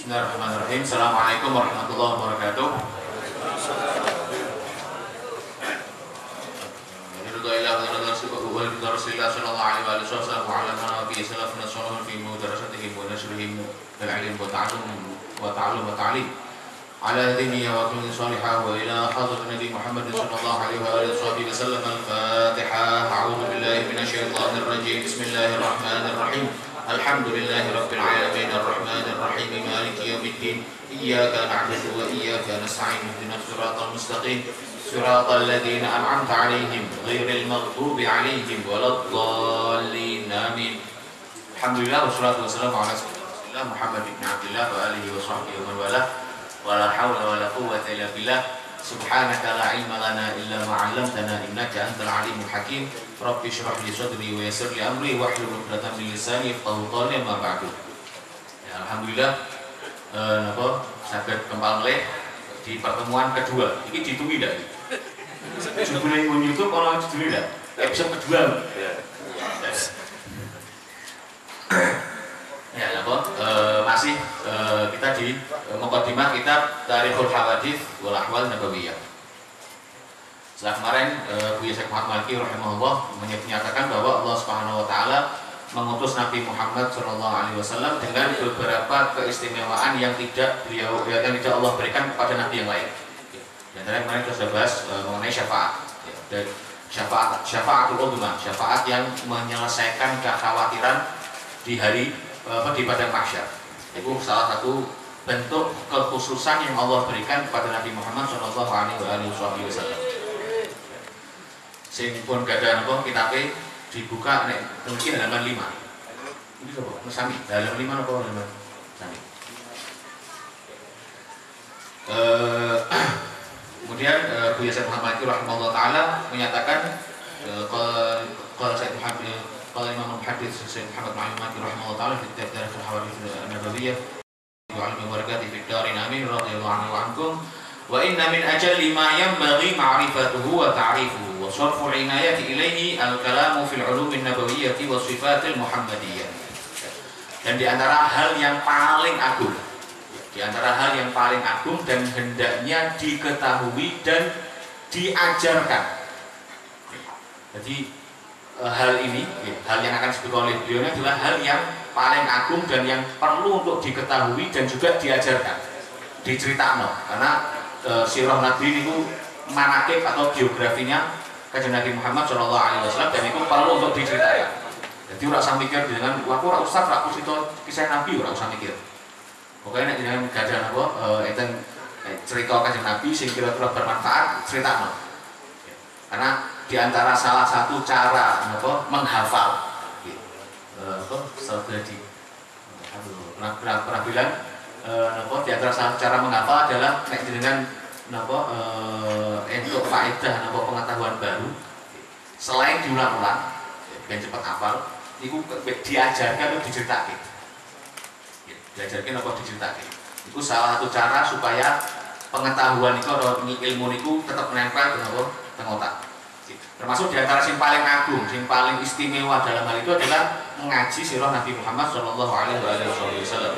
Bismillahirrahmanirrahim. Assalamualaikum warahmatullahi wabarakatuh. Rasulullah sallallahu alaihi wasallam wa fi salafina sallallahu fi mudarasatihim wa nasrihim bil ilm wa ta'allum wa ta'lim ala dinihi wa kulli salihah wa ila hadrat Nabi Muhammad sallallahu alaihi wa sallam. Al-Fatihah. A'udzu billahi minasyaitonir rajim. Bismillahirrahmanirrahim. Alhamdulillahi rabbil alamin arrahmanir rahim maliki yaumiddin iyyaka na'budu wa iyyaka nasta'in ihdinas siratal mustaqim siratal ladzina an'amta 'alaihim ghairil maghdubi 'alaihim waladdallin amin. Alhamdulillah wassalatu wassalamu ala rasulillah Muhammad ibn Abdullah wa alihi wa sahbihi wa man wala wala haula wala quwwata illa billah. Subhanaka la ilma lana illa ma 'allamtana innaka antal alimul hakim. Rabbi shrah li sadri wa yassir li amri wahlul 'uqdatam min lisani yafqahu qawli amma ba'du. Ya, alhamdulillah napa saged kembali malih di pertemuan kedua. Iki ditunggu ndak? Judulnya di YouTube ana judulnya ndak? Episode kedua. Ya, napa masih kita di mukadimah kitab Tarikhul Hawadits wal Ahwal Nabawiyah. Setelah kemarin Buya Syekh Muhammad Malki rahimahullah menyatakan bahwa Allah Subhanahu wa taala mengutus Nabi Muhammad sallallahu alaihi wasallam dengan beberapa keistimewaan yang tidak Allah berikan kepada nabi yang lain. Di antara kemarin kita sudah bahas mengenai syafaat. Dan syafaatul uzma, syafaat yang menyelesaikan kekhawatiran di hari di padang mahsyar. Itu salah satu bentuk kekhususan yang Allah berikan kepada Nabi Muhammad sallallahu alaihi wasallam. Sing pun gak ada napa kitabe dibuka nek mungkin halaman 5. Ini coba sami halaman 5 napa halaman sami. Kemudian Buya Syekh Muhammad rahimahullah taala menyatakan qala Syekh Muhammad qala Imam Muhaddits Syekh Muhammad rahimahullah taala fi Tarikhul Hawadits Nabawiyah wa 'ilmi warakati fi darin amin radhiyallahu anhu wa ankum. Wa inna min ajalli ma yanbaghi ma'rifatuhu wa ta'rifuhu wa sarfu al-inayati ilayhi al-kalamu fil 'ulumin nabawiyyati wa sifatil muhammadiyyah. Dan di antara hal yang paling agung, dan hendaknya diketahui dan diajarkan. Jadi hal ini, hal yang akan disebut oleh beliau adalah hal yang paling agung dan yang perlu untuk diketahui dan juga diajarkan, diceritakan. Karena sirah Nabi itu manakib atau biografinya Kanjeng Nabi Muhammad sallallahu alaihi wasallam, dan itu perlu untuk diceritakan. Jadi ora usah mikir dengan aku ora ustaz ra cerita kisah Nabi, ora usah mikir. Pokoknya nek jenengan gadah apa enten cerita Kanjeng Nabi sing kira-kira bermanfaat, critakno. Karena di antara salah satu cara menghafal strategi pernah bilang di antara cara menghafal adalah nek jenengan untuk faedah pengetahuan baru selain diulang-ulang biar cepat hafal, itu diajarkan atau diceritakan. Itu salah satu cara supaya pengetahuan itu atau ilmu itu tetap menempel di otak. Termasuk di antara yang paling agung, yang paling istimewa dalam hal itu adalah mengaji sirah Nabi Muhammad sallallahu alaihi wasallam.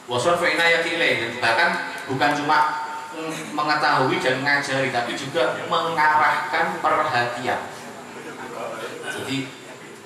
Wasarfu inayati ilaih, bahkan bukan cuma mengetahui dan mengajari, tapi juga mengarahkan perhatian. Jadi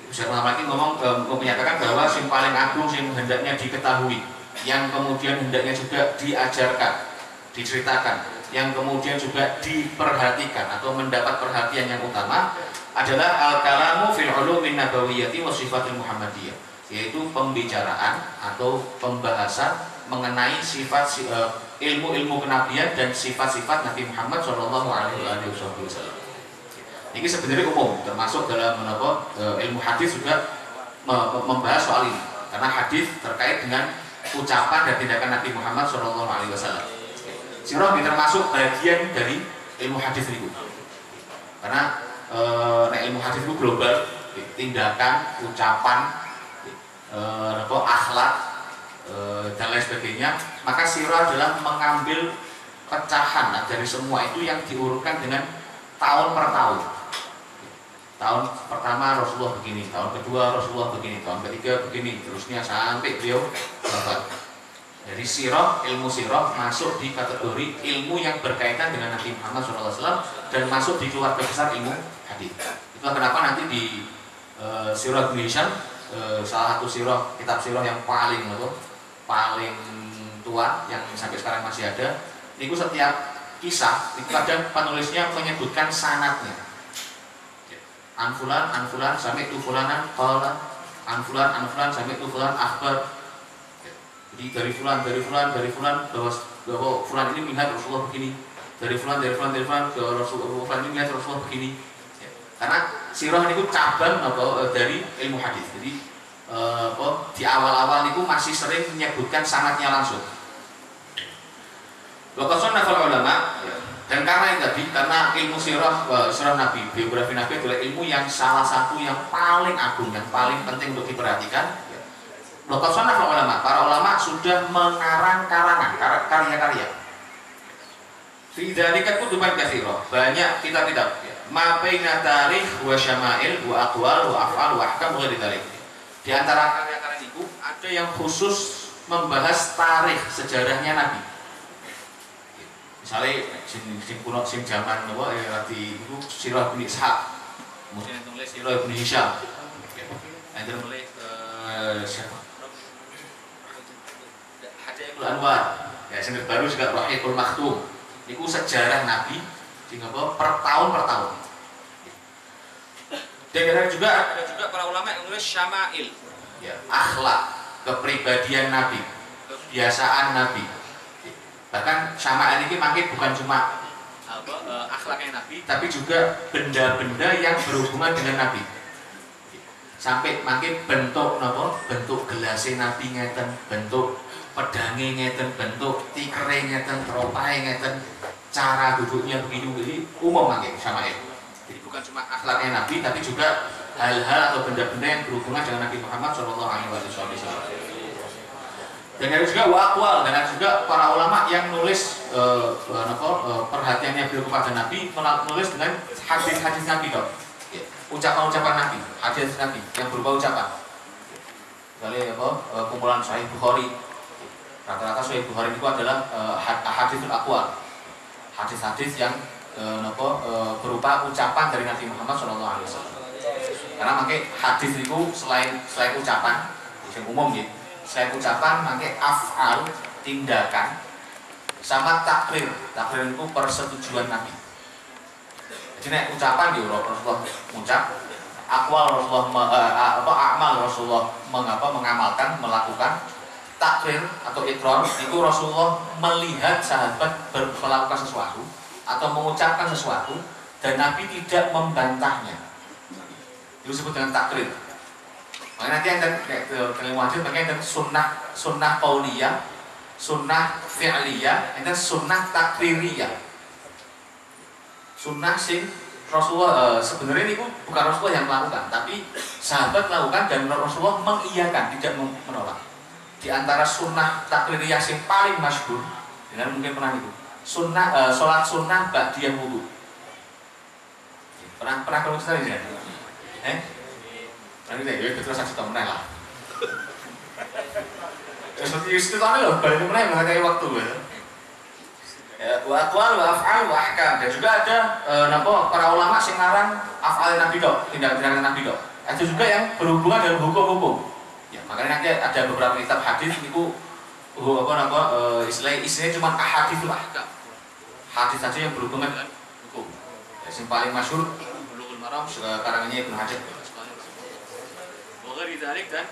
Syekh Muhammad ngomong menyatakan bahwa yang paling agung yang hendaknya diketahui, yang kemudian hendaknya juga diajarkan, diceritakan, yang kemudian juga diperhatikan atau mendapat perhatian yang utama adalah al-kalamu fil 'ulumin nabawiyyati wa sifatil muhammadiyah, yaitu pembicaraan atau pembahasan mengenai sifat ilmu-ilmu kenabian dan sifat-sifat Nabi Muhammad sallallahu alaihi wasallam. Ini sebenarnya umum, termasuk dalam ilmu hadis juga membahas soal ini, karena hadis terkait dengan ucapan dan tindakan Nabi Muhammad sallallahu alaihi wasallam. Sirah termasuk bagian dari ilmu hadis itu, karena ilmu hadis itu global, tindakan, ucapan, akhlak dan lain sebagainya. Maka sirah adalah mengambil pecahan dari semua itu yang diurutkan dengan tahun per tahun. Tahun pertama Rasulullah begini, tahun kedua Rasulullah begini, tahun ketiga begini, terusnya sampai beliau wafat. Jadi sirah, ilmu sirah masuk di kategori ilmu yang berkaitan dengan Nabi Muhammad SAW dan masuk di keluarga besar ilmu hadis. Itulah kenapa nanti di Sirah Ibnu Hisham, salah satu sirah, kitab sirah yang paling tua yang sampai sekarang masih ada. Itu setiap kisah, itu kadang penulisnya menyebutkan sanadnya. Anfulan sampai tu fulanan qala, anfulan sampai tu fulan akhbar. Jadi dari fulan bahwa fulan ini melihat Rasulullah begini, dari fulan bahwa Rasulullah ini melihat Rasulullah begini. Ya. Karena sirah itu cabang dari ilmu hadis. Jadi di awal-awal itu masih sering menyebutkan sanadnya langsung. Waqad sannafal ulama, dan karena itu tadi, karena ilmu sirah Nabi, biografi Nabi adalah ilmu yang salah satu yang paling agung, yang paling penting untuk diperhatikan. Waqad sannafal ulama, para ulama sudah mengarang karya-karya. Fi dzalika kutuban katsira, banyak kitab-kitab. Ma baina tarikh wa syama'il wa aqwal wa af'al wa ahkam wa dzalik. Di antara karya-karya itu ada yang khusus membahas tarikh sejarahnya Nabi. Misalnya sing kuno sing zaman nopo di iku Sirah Ibnu Ishaq. Kemudian nulis Sirah Ibnu Hisham. Yang nulis siapa? Hadayatul Anwar. Ya sing baru juga Rahiqul Maktum. Iku sejarah Nabi sing apa per tahun. Dan ada juga para ulama yang nulis Syama'il. Ya, akhlak, kepribadian Nabi, kebiasaan Nabi. Bahkan Syama'il ini makin bukan cuma akhlaknya Nabi, tapi juga benda-benda yang berhubungan dengan Nabi. Sampai makin bentuk gelasnya Nabi ngeten, bentuk pedangnya ngeten, bentuk tikere ngeten, teropae ngeten, cara duduknya begini umum makin Syama'il. Jadi bukan cuma akhlaknya Nabi, tapi juga hal-hal atau benda-benda yang berhubungan dengan Nabi Muhammad SAW. Dan ada juga waqwal, dan ada juga para ulama yang nulis perhatiannya beliau kepada Nabi, menulis dengan hadis-hadis Nabi dok, ucapan-ucapan Nabi, hadis Nabi yang berupa ucapan. Misalnya kumpulan Sahih Bukhari, rata-rata Sahih Bukhari itu adalah haditsul aqwal, hadis-hadis yang berupa ucapan dari Nabi Muhammad SAW. Karena makanya hadis itu selain ucapan, yang umum gitu. Selain ucapan, pakai af'al, tindakan, sama takrir. Takrir itu persetujuan Nabi. Jadi ucapan di Rasulullah mengucap, akwal Rasulullah amal Rasulullah mengamalkan, melakukan. Takrir atau ikrar itu Rasulullah melihat sahabat melakukan sesuatu atau mengucapkan sesuatu dan Nabi tidak membantahnya. Itu disebut dengan takrir. Makanya nanti ada kalimat wajib, makanya ada sunnah qauliyah, sunnah fi'liyah, ada sunnah takririyah. Sunnah sing Rasulullah sebenarnya ini bukan Rasulullah yang melakukan, tapi sahabat melakukan dan Rasulullah mengiyakan, tidak menolak. Di antara sunnah takririyah yang paling masyhur, dengan mungkin pernah itu, sholat sunnah ba'diyah wudu. Pernah kalau kita lihat? Nanti deh, betul saja kita menang lah. Seperti itu tadi loh, balik menang mengenai waktu wa aqwal wa af'al wa ahkam. Dan juga ada para ulama sing ngarang af'al Nabi dok, tindakan Nabi dok. Ada juga yang berhubungan dengan hukum-hukum. Ya, makanya nanti ada beberapa kitab hadis itu istilahnya cuma ahaditsul ahkam. Hadis saja yang berhubungan dengan hukum. Yang paling masyhur Bulughul Maram karangannya Ibnu Hajar.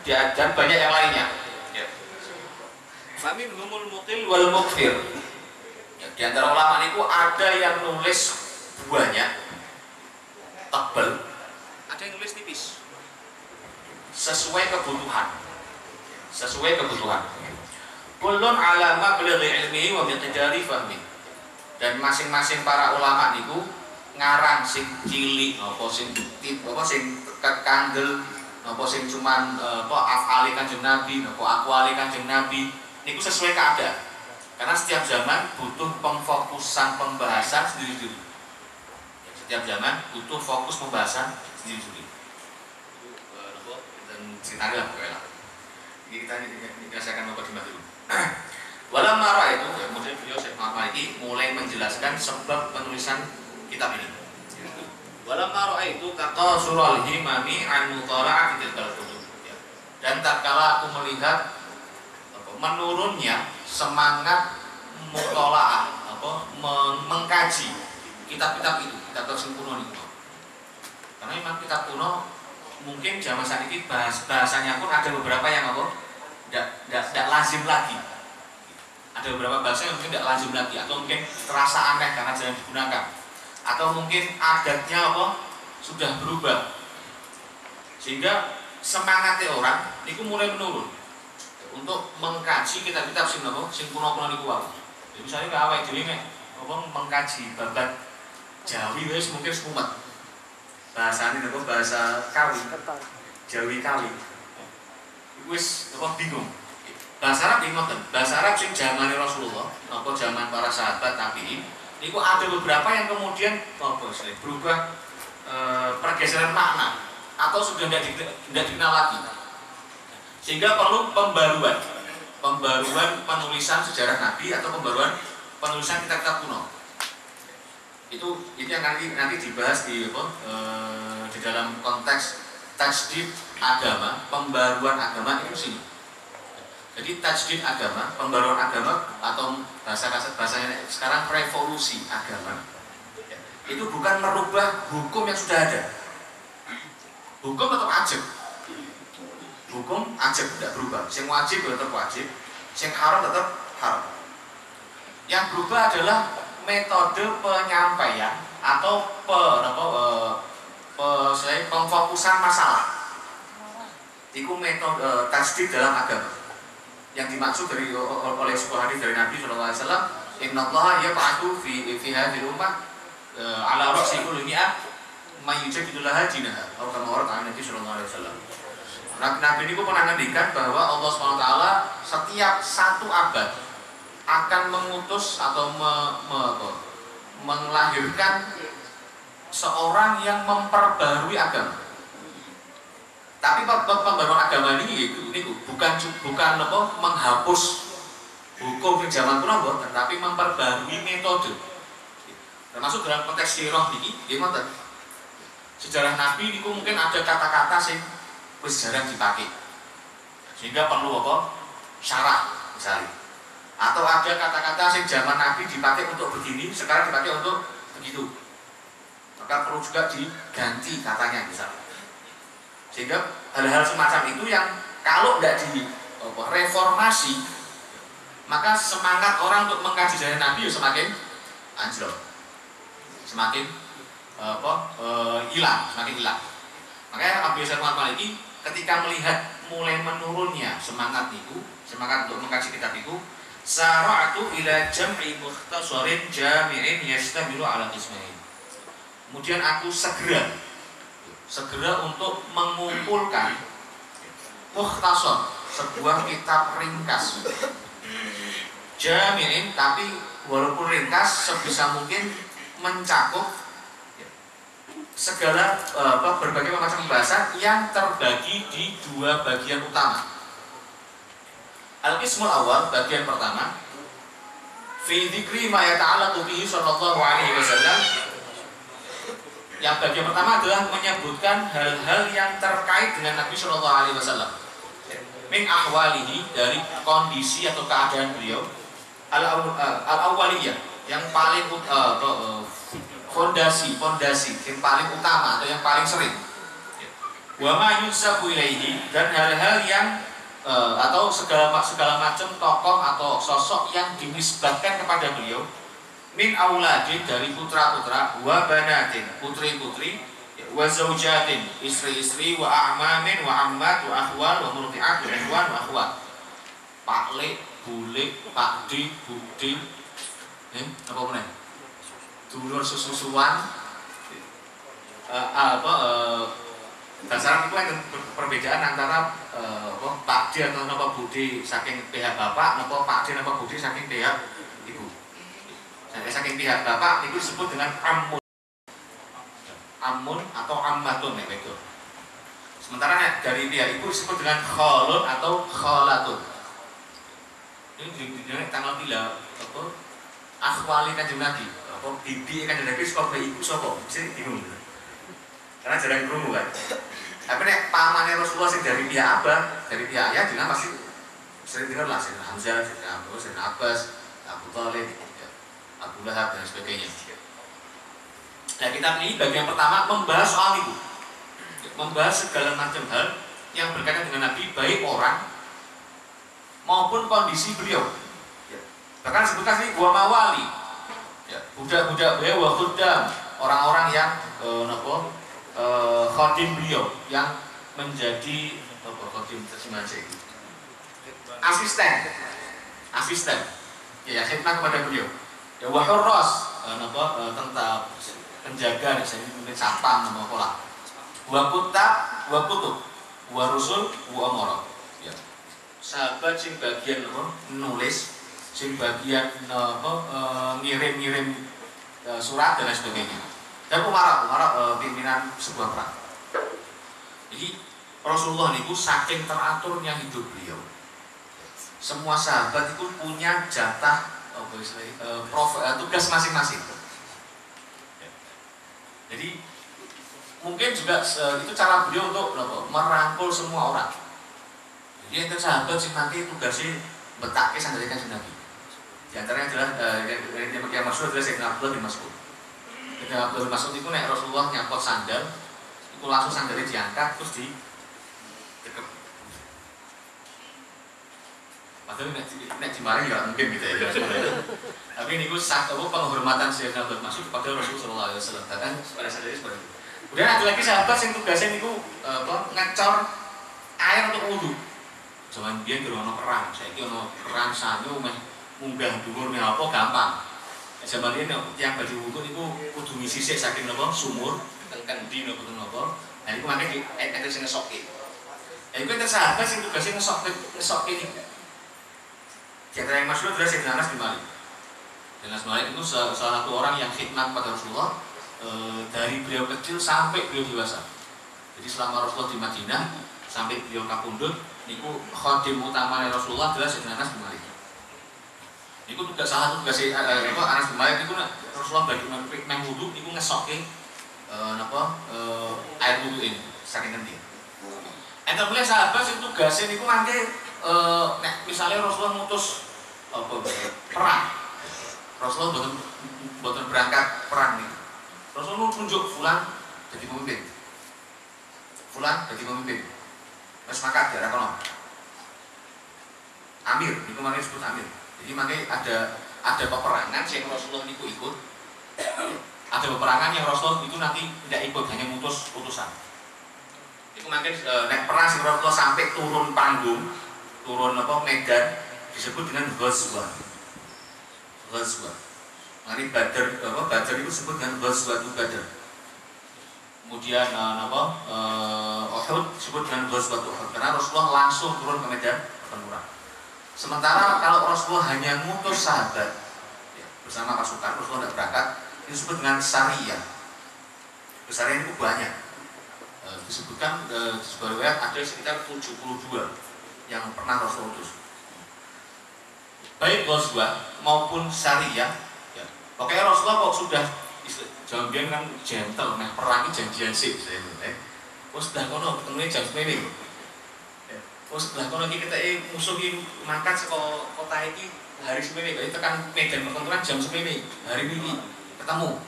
Dan banyak yang lainnya. Famin humul muqil wal muqfir. Di antara ulama itu ada yang nulis banyak, tebal, ada yang nulis tipis. Sesuai kebutuhan. Kullun ala mablaghi ilmihi wa miqdari fahmi. Dan masing-masing para ulama niku ngarang sing cilik apa sing kandel apa sing cuman af'ali Kanjeng Nabi, apa aqwali Kanjeng Nabi niku sesuai keadaan. Karena setiap zaman butuh pemfokusan pembahasan sendiri-sendiri. Setiap zaman butuh fokus pembahasan sendiri-sendiri. Dan ceritanya lah pokoknya. Ini kita akan mempertimbangkan dulu. Walamma ra'aitu, kemudian beliau Syekh Muhammad ini mulai menjelaskan sebab penulisan kitab ini. Walamma ra'aitu kata surah al-himami an mutala'ati tilkal kutub. Dan tatkala aku melihat menurunnya semangat mutola'ah, mengkaji kitab-kitab itu, kitab sing kuno niku. Karena memang kitab kuno mungkin zaman saat ini bahasanya pun ada beberapa yang tidak lazim lagi. Ada beberapa bahasa yang mungkin tidak lazim lagi, atau mungkin terasa aneh karena jarang digunakan, atau mungkin adatnya sudah berubah, sehingga semangatnya orang niku mulai menurun untuk mengkaji kitab-kitab sing kuno-kuno niku wae. Misalnya awake dhewe nek mengkaji babat Jawi wis mungkin semumet. Bahasane niku bahasa Kawi. Jawi Kawi. Wis bingung. Bahasa Arab ngoten. Bahasa Arab sing zamane Rasulullah, zaman para sahabat tabi'in, niku ada beberapa yang kemudian berubah pergeseran makna atau sudah tidak dikenal lagi. Sehingga perlu pembaruan penulisan sejarah Nabi atau pembaruan penulisan kitab-kitab kuno. Itu yang nanti dibahas di dalam konteks tajdid agama, pembaruan agama itu sini. Jadi tajdid agama, pembaruan agama atau bahasanya sekarang revolusi agama, itu bukan merubah hukum yang sudah ada. Hukum tetap wajib. Hukum wajib tidak berubah. Yang wajib tetap wajib, yang haram tetap haram. Yang berubah adalah metode penyampaian atau pemfokusan masalah. Itu metode tajdid dalam agama. Yang dimaksud oleh sebuah hadis dari Nabi SAW, Innallaha yab'atsu fi hadhil ummah ala ra'si kulli mi'ah may yujadidu laha dinaha. Atau kama warada Nabi SAW. Nabi ini pernah ngendikan bahwa Allah SWT setiap satu abad akan mengutus atau melahirkan seorang yang memperbarui agama. Tapi pembaruan agama ini bukan menghapus hukum di zaman kuno, tetapi memperbarui metode. Termasuk dalam konteks sirah ini, gimana? Sejarah Nabi ini mungkin ada kata-kata sing wis jarang dipakai, sehingga perlu syarah misalnya. Atau ada kata-kata sing zaman Nabi dipakai untuk begini, sekarang dipakai untuk begitu. Maka perlu juga diganti katanya misalnya. Sehingga hal-hal semacam itu yang kalau tidak direformasi, maka semangat orang untuk mengkaji sejarah Nabi semakin anjlok, semakin hilang. Makanya Abu Syekh Muhammad Maliki ketika melihat mulai menurunnya semangat untuk mengkaji kitab itu, sara'atu ila jam'i mukhtasarin jami'in yastamilu ala qismain. Kemudian aku segera untuk mengumpulkan mukhtasar, sebuah kitab ringkas jami'in, tapi walaupun ringkas sebisa mungkin mencakup segala berbagai macam bahasa yang terbagi di dua bagian utama. Al-qismul awal, bagian pertama, fi dzikri ma yata'allaqu bihi sallallahu alaihi wasallam. Yang bagian pertama adalah menyebutkan hal-hal yang terkait dengan Nabi Shallallahu Alaihi Wasallam, min ahwalihi, dari kondisi atau keadaan beliau, al-awwaliyah, yang paling fondasi yang paling utama atau yang paling sering, wa ma yunsabu ilaihi, dan hal-hal yang atau segala macam tokoh atau sosok yang dinisbatkan kepada beliau, min auladin, dari putra-putra, wa banatin, putri-putri, wa zaujatin, istri-istri, wa a'mamin, wa ammat, wa akhwal, wa murdi'at, wa ikhwan, wa akhwat. Paklik, bulik, pakdi, bukdi, apa meneh? Dulur sususuan, dasar itu ada perbedaan antara pakdi atau napa budi saking pihak bapak, napa pakdi napa budi saking pihak ibu. Saking pihak bapak itu disebut dengan amun atau ammatun itu. Sementara dari pihak ibu disebut dengan kholun atau kholatun. Ini tanggal 3 apa? Akhwali Kanjeng Nabi. Apa bibi Kanjeng Nabi saka bayi iku sapa? Mesti bingung. Karena jarang krungu kan. Tapi nek pamane Rasulullah sing dari pihak abah, dari pihak ayah jenengan pasti sering dengar lah Sayyidina Hamzah, Sayyidina Abu, Sayyidina Abbas, Abu Thalib, ya, Abu Lahab dan sebagainya. Nah kita ini bagian pertama membahas soal itu, membahas segala macam hal yang berkaitan dengan Nabi, baik orang maupun kondisi beliau. Ya. Bahkan sebutkan ini wa mawali, ya, budak-budak beliau, wa khuddam, orang-orang yang khadim beliau yang menjadi khadim terjemahan itu asisten ya khidmat kepada beliau ya wa hurras tentang penjaga misalnya mungkin satpam nama pola wa kutub wa rusul wa amara ya sahabat sing bagian nulis sing bagian ngirim surat dan lain sebagainya. Dan umara pimpinan sebuah perang. Jadi Rasulullah itu saking teraturnya hidup beliau. Semua sahabat itu punya jatah tugas masing-masing. Jadi mungkin juga itu cara beliau untuk merangkul semua orang. Jadi yang sahabat sing nanti tugasnya betake sandale Kanjeng Nabi. Di antaranya adalah yang maksud adalah Sayyidina Abdullah bin Mas'ud. Ketika Abdul Mas'ud itu naik Rasulullah nyangkut sandal, itu langsung sandalnya diangkat terus dikep. Padahal nek dimaring nggak mungkin gitu ya. Tapi ini gue satu penghormatan Sayyidina Abdul Mas'ud kepada Rasulullah SAW. Kan pada saat itu seperti itu. Kemudian ada lagi sahabat yang tugasnya itu ngecor air untuk wudhu. Zaman dia ono perang, saya ini ono perang sanyo munggah dhuwur apa gampang. Zaman ini yang baju wudhu itu kudu ngisi sik saking napa sumur teng ndi napa. Nah iku mangke ente sing ngesokke. Ya iku enten sahabat sing tugasé ngesokke iki. Jenderal yang masyhur adalah Sayyidina Anas bin Malik. Anas bin Malik itu salah satu orang yang khidmat pada Rasulullah dari beliau kecil sampai beliau dewasa. Jadi selama Rasulullah di Madinah sampai beliau kapundhut niku khadim utama Rasulullah adalah Sayyidina Anas bin Malik. Iku tugas salah satu tugas Anas bin Malik itu Rasulullah bagi meng wudu iku ngesokke air wudu ini saking ngendi. Enten mulai sahabat sing tugasé niku mangke nek misalnya Rasulullah ngutus perang. Rasulullah boten berangkat perang niku. Rasulullah tunjuk fulan jadi pemimpin. Fulan jadi pemimpin. Wes mangkat daerah kono. Amir, niku mangke disebut amir. Jadi makanya ada peperangan yang Rasulullah itu ikut. Ada peperangan yang Rasulullah itu nanti tidak ikut, hanya mutus utusan. Itu makanya nek perang yang Rasulullah sampai turun panggung, turun medan disebut dengan ghazwah. Ghazwah. Mari Badar itu disebut dengan ghazwah Badar. Kemudian Uhud disebut dengan ghazwah Uhud karena Rasulullah langsung turun ke medan pertempuran. Sementara kalau Rasulullah hanya ngutus sahabat ya, bersama pasukan, Rasulullah tidak berangkat, ini disebut dengan sariyah. Sariyah itu banyak. Disebutkan di sebuah riwayat ada sekitar 72 yang pernah Rasulullah utus. Baik ghazwah maupun sariyah, ya. Pokoknya Rasulullah kok sudah jambian kan gentle, nah perang janjian sih, sudah kono ketemunya jam semene. Sebelah kono iki keteke musuh iki mangkat saka kota iki hari semene kok tekan medan pertempuran jam semene hari ini ketemu.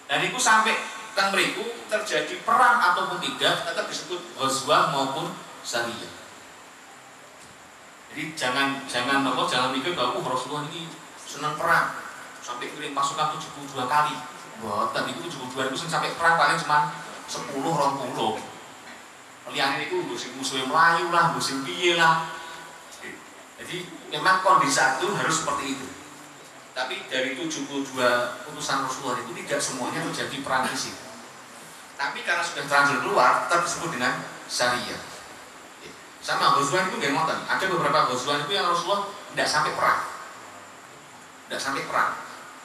Dan itu sampai teng mriku terjadi perang ataupun tidak tetap disebut ghazwah maupun sariyah. Jadi jangan mikir bahwa Rasulullah ini senang perang sampai kirim pasukan 72 kali. Mboten niku 72 itu sampai perang paling cuma 10 20. Liane itu musuh Melayu lah, musuh piye lah. Jadi memang kondisi itu harus seperti itu. Tapi dari 72 utusan Rasulullah itu tidak semuanya terjadi perang fisik. Tapi karena sudah terlanjur keluar, tetap disebut dengan syariah. Sama ghazwan itu nggak ngoten. Ada beberapa ghazwan itu yang Rasulullah tidak sampai perang. Tidak sampai perang.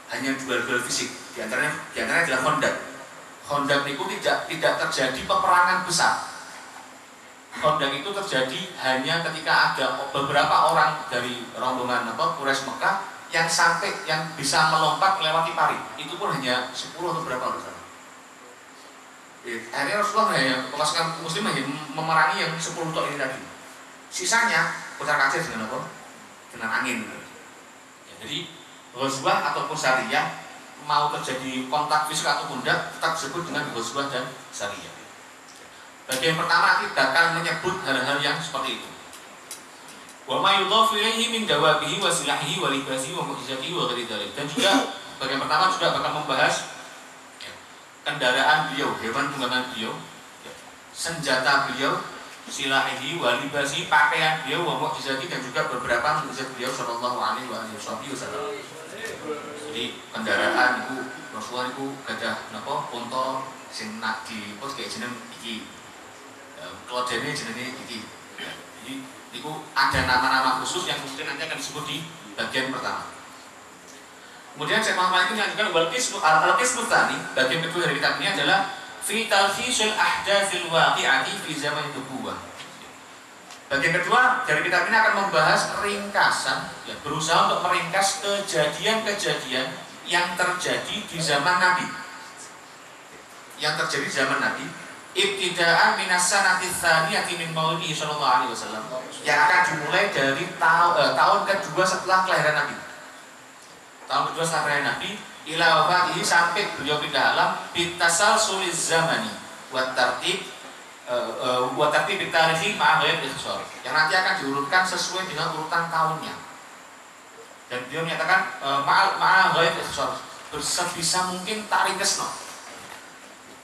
Hanya duel-duel fisik. Di antaranya adalah Khandaq. Khandaq itu tidak terjadi peperangan besar. kondang itu terjadi hanya ketika ada beberapa orang dari rombongan Quraisy Mekah yang bisa melompat melewati parit. Itu pun hanya 10 atau berapa orang. Akhirnya Rasulullah pasukan muslim hanya memerangi yang 10 tok ini tadi. Sisanya kocar kacir dengan apa? Dengan angin. Ya, jadi ghazwah ataupun sariyah mau terjadi kontak fisik ataupun tidak tetap disebut dengan ghazwah dan sariyah. Bagian pertama kita akan menyebut hal-hal yang seperti itu. Wa ma yudhafu ilaihi min dawabihi wa silahihi wa libasihi wa mu'jizatihi wa ghairi dzalik. Dan juga bagian pertama juga akan membahas kendaraan beliau, hewan tunggangan beliau, senjata beliau, silahihi wa libasihi, pakaian beliau, wa mu'jizatihi, dan juga beberapa mukjizat beliau sallallahu alaihi wasallam. Jadi kendaraan itu Rasulullah itu gadah napa unta sing nak di pos kayak jeneng iki. Kelodene jenenge iki. Jadi itu ada nama-nama khusus yang mungkin nanti akan disebut di bagian pertama. Kemudian Syekh Muhammad ini menunjukkan al-qismu tsani, bagian kedua dari kitab ini adalah fi talkhisul ahdatsil waqi'ati fi zaman nubuwah. Bagian kedua dari kitab ini akan membahas ringkasan, ya, berusaha untuk meringkas kejadian-kejadian yang terjadi di zaman Nabi. Yang terjadi di zaman Nabi, ibtida'an minas sanati tsaniyati min maulidi sallallahu alaihi wasallam, yang akan dimulai dari tahun kedua setelah kelahiran Nabi. Tahun kedua setelah kelahiran Nabi ila wafatihi, sampai beliau pindah alam, bitasalsuliz zamani wa tartib bitarihi ma'a ghairi ikhtisar, yang nanti akan diurutkan sesuai dengan urutan tahunnya. Dan beliau menyatakan ma'a ghairi ikhtisar, sebisa mungkin tak ringkesno.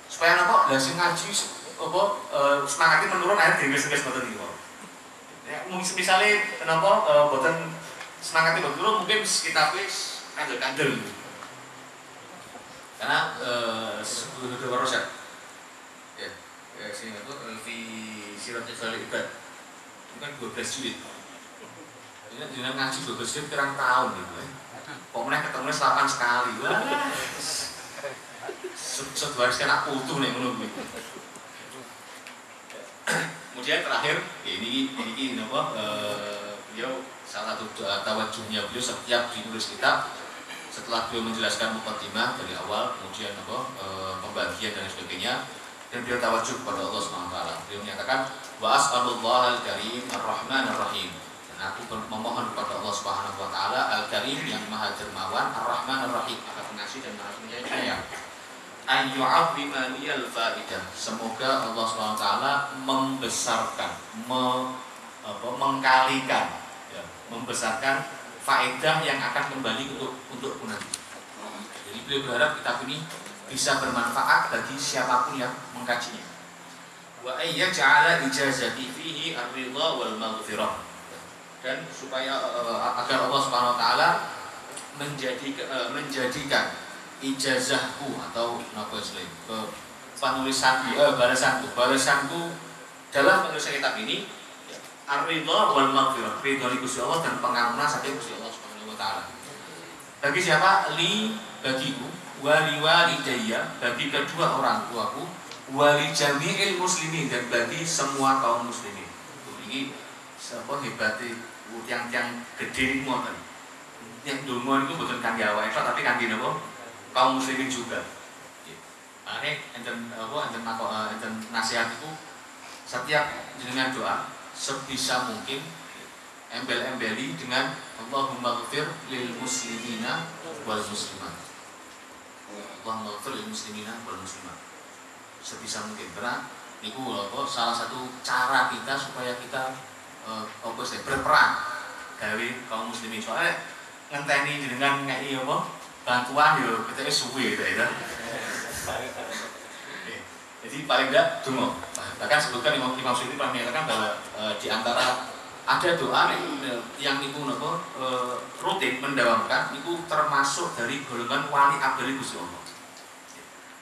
Supaya napa? Lah sing ngaji semangatnya menurun, akhirnya diringkes-ringkes mboten niku. Ya, misalnya napa mboten semangatnya menurun, mungkin sekitar wis kandel-kandel. Karena sudah berosat. Ya, sing itu di Siratul Ibad. Itu kan 12 jilid. Ini dengan ngaji 12 jilid pirang tahun gitu ya. Pokoknya ketemu 8 sekali. Wah. Satu hari kena putu nih menurut. Kemudian terakhir ini apa? Beliau salah satu tawajuhnya beliau setiap menulis kitab, setelah beliau menjelaskan muqaddimah dari awal, kemudian apa pembagian dan sebagainya, dan beliau tawajuh kepada Allah Subhanahu wa taala. Beliau menyatakan wa as'alullahal karim ar-rahman ar-rahim. Dan aku memohon kepada Allah Subhanahu wa taala al-karim yang maha dermawan, ar-rahman ar-rahim, maha pengasih dan maha penyayang. Ayyu'azzima liyal faidah. Semoga Allah SWT membesarkan, mengkalikan, ya, membesarkan faedah yang akan kembali untuk nanti. Jadi beliau berharap kitab ini bisa bermanfaat bagi siapapun yang mengkajinya. Wa ayyaj'ala ijazati fihi ar-ridha wal maghfirah. Dan supaya agar Allah SWT menjadikan ijazahku atau penulisanku, balasanku dalam penulisan kitab ini ar-ridha wal maghfirah, ridha li Gusti Allah dan pengampunan saking Gusti Allah Subhanahu wa taala. Bagi siapa? Bagiku, wali walidayya, bagi kedua orang tuaku, wali jami'il muslimin, dan bagi semua kaum muslimin. Ini sapa hebate tiang-tiang gede ngoten. Yang donga niku mboten kangge awake tok, tapi kangge napa? Kaum muslimin juga. Makanya enten nasihat itu setiap dengan doa sebisa mungkin embel-embeli dengan Allahumma ghfir lil muslimina wal muslimat. Allahumma ghfir lil muslimina wal muslimat. Sebisa mungkin, karena niku salah satu cara kita supaya kita berperan gawe kaum muslimin. Soalnya ngenteni dengan ngeki bantuan yo kita suwe gitu ya. Jadi paling enggak donga. Bahkan sebutkan Imam Suyuti pernah menyatakan bahwa di antara ada doa yang niku napa rutin mendawamkan niku termasuk dari golongan wali abdal Gusti Allah.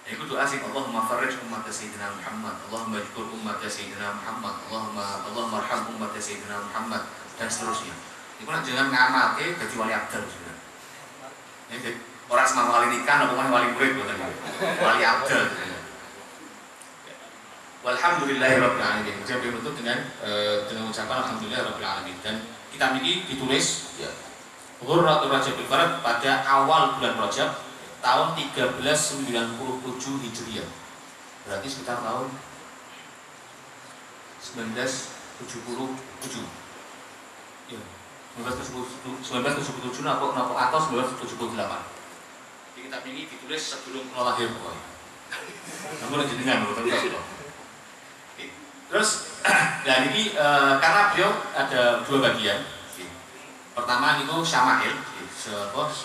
Iku doa sing Allahumma farrij ummat sayyidina Muhammad, Allahumma jkur ummat sayyidina Muhammad, Allahumma arham ummat sayyidina Muhammad, dan seterusnya. Iku nek jangan ngamalke dadi wali abdal sebenarnya. Ya, orang semua wali nikah, apa wali murid, wali abdal. Walhamdulillahirabbil alamin. Kemudian beliau menutup dengan ucapan alhamdulillahirabbil alamin. Dan kitab ini ditulis ya Ghurratul Rajabil Farad pada awal bulan Rajab tahun 1397 Hijriah. Berarti sekitar tahun 1977. Ya, 1977 atau 1978. Di kitab ini ditulis sebelum lahir boy. Namun jenengan terus, dan ini karena beliau ada dua bagian. Pertama itu syama'il,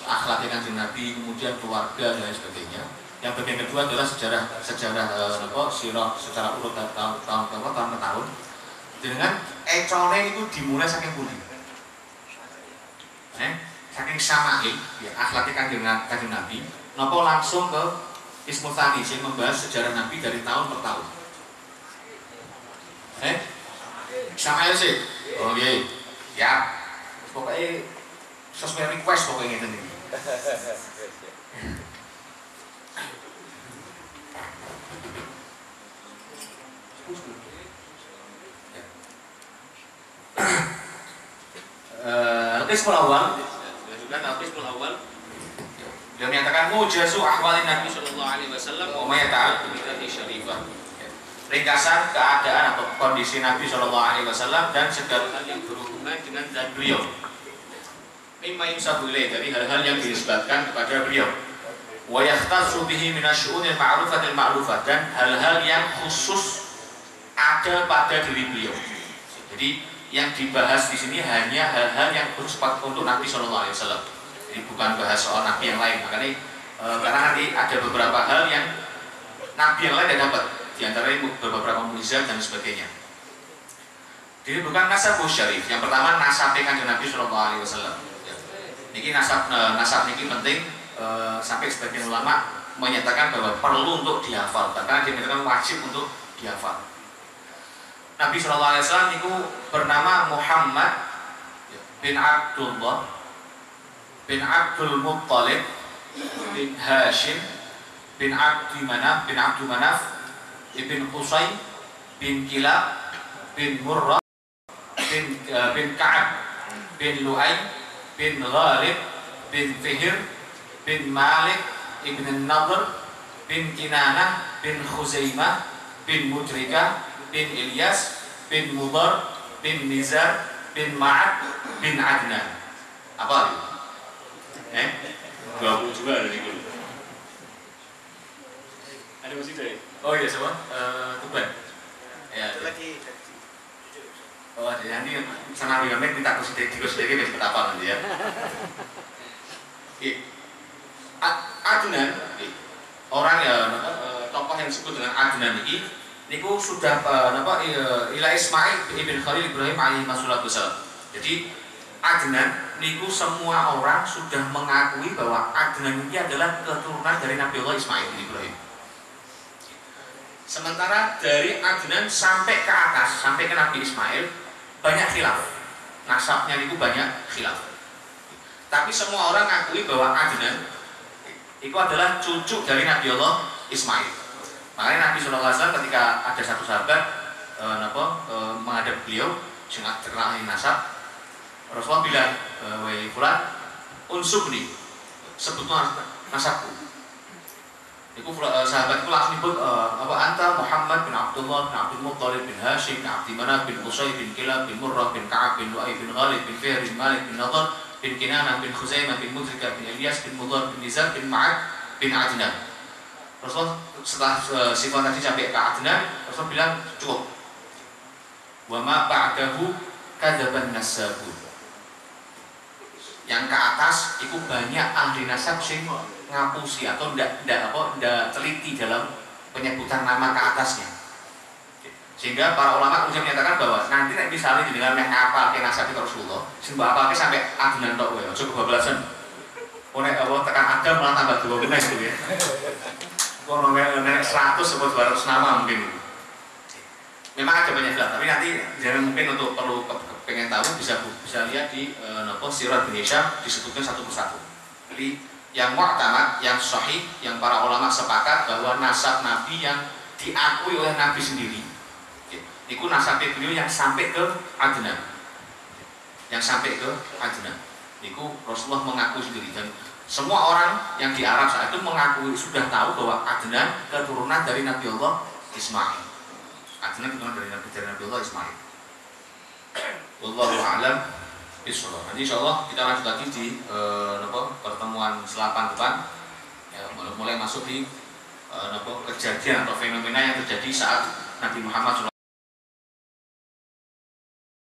akhlaknya Kanjeng Nabi, kemudian keluarga dan lain sebagainya. Yang bagian kedua adalah sejarah sirah secara urut tahun ke tahun. Dengan econe itu dimulai saking pundi. Saking syama'il, ya, akhlaknya Kanjeng Nabi, nopo langsung ke Ismul Tsani, yang membahas sejarah Nabi dari tahun per tahun. Syama'il sih, oke, ya. Pokoknya sesuai request pokoknya ini. Al-Qismul Awal, Al-Qismul Awal. Dia menyatakan mujazu ahwalin Nabi sallallahu alaihi wasallam wa ma yata'allaqu bi dzati syarifah. Ringkasan keadaan atau kondisi Nabi sallallahu alaihi wasallam dan segala hal yang berhubungan dengan zat beliau. Mimma yusabu ilaih, dari hal-hal yang dinisbatkan kepada beliau. Wa yakhtassu bihi min asy-syu'unil ma'rufatil ma'rufah, dan hal-hal yang khusus ada pada diri beliau. Jadi yang dibahas di sini hanya hal-hal yang khusus untuk Nabi sallallahu alaihi wasallam. Jadi bukan bahas soal Nabi yang lain. Makanya karena nanti ada beberapa hal yang Nabi yang lain tidak dapat, di antaranya beberapa mukjizat dan sebagainya. Jadi bukan nasab syarif. Yang pertama nasab Kanjeng Nabi sallallahu alaihi wasallam. Niki nasab niki penting, sampai sebagian ulama menyatakan bahwa perlu untuk dihafal, karena dia menyatakan wajib untuk dihafal. Nabi sallallahu alaihi wasallam niku bernama Muhammad bin Abdullah bin Abdul Muttalib bin Hashim bin Abdi Manaf ibn Qusay bin Kilab bin Murrah bin Ka'ab bin Lu'ay bin Ghalib bin Fihr bin Malik ibn Nadhr bin Kinanah bin Khuzaimah bin Mudrikah bin Ilyas bin Mudar bin Nizar bin Ma'ad bin Adnan. Apa itu? 20 juga ada di dulu. Ada masih dari? Oh iya, sama Tuban. Ya, itu lagi. Oh, ada nanti sana Wigamet minta kursi sedikit betapa nanti ya. Adnan, orang ya tokoh yang disebut dengan Adnan ini niku sudah ila Ismail ibn Khalil Ibrahim alaihi wassalam. Jadi Adnan niku semua orang sudah mengakui bahwa Adnan ini adalah keturunan dari Nabi Allah Ismail bin Ibrahim. Sementara dari Adnan sampai ke atas, sampai ke Nabi Ismail banyak khilaf. Nasabnya niku banyak khilaf. Tapi semua orang mengakui bahwa Adnan itu adalah cucu dari Nabi Allah Ismail. Makanya Nabi SAW ketika ada satu sahabat menghadap beliau sangat terkenal nasab, Rasulullah bilang, wahai fulan, unsubni, sebutlah nasabku. Itu sahabat itu langsung nyebut anta Muhammad bin Abdullah bin Abdul Muttalib bin Hashim bin Abdi Manaf bin Qusay bin Kilab bin Murrah bin Ka'ab bin Lu'ay bin Ghalib bin Fihr bin Malik bin Nadhr bin Kinanah bin Khuzaimah bin Mudrikah bin Ilyas bin Mudar bin Nizar bin Ma'ad bin Adnan. Rasulullah setelah sifat tadi sampai ke Adnan, Rasulullah bilang cukup. Wa ma ba'dahu kadzaban nasabu. Yang ke atas itu banyak ahli nasab sing ngapusi atau ndak teliti dalam penyebutan nama ke atasnya. Sehingga para ulama kemudian menyatakan bahwa nanti misalnya dengan apa ke nasab itu Rasulullah, sing apa sampai Adnan tok wae, aja kebablasan. Nek Allah tekan Adam malah tambah 2 belas gitu ya. Kalau nek 100 atau 200 nama mungkin. Memang ada banyak khilaf, tapi nanti jangan mungkin untuk perlu pengen tahu bisa lihat di Sirah bin Hisham disebutkan satu persatu. Jadi yang mu'tamad, yang sahih, yang para ulama sepakat bahwa nasab Nabi yang diakui oleh Nabi sendiri Iku nasabe beliau yang sampai ke Adnan. Yang sampai ke Adnan. Iku Rasulullah mengaku sendiri, dan semua orang yang di Arab saat itu mengaku sudah tahu bahwa Adnan keturunan dari Nabi Allah Ismail. Adnan keturunan dari Nabi Allah Ismail. Wallahu a'lam bishawab. Nanti insyaallah kita lanjut lagi di pertemuan selapan depan. Ya, mulai masuk di kejadian atau fenomena yang terjadi saat Nabi Muhammad SAW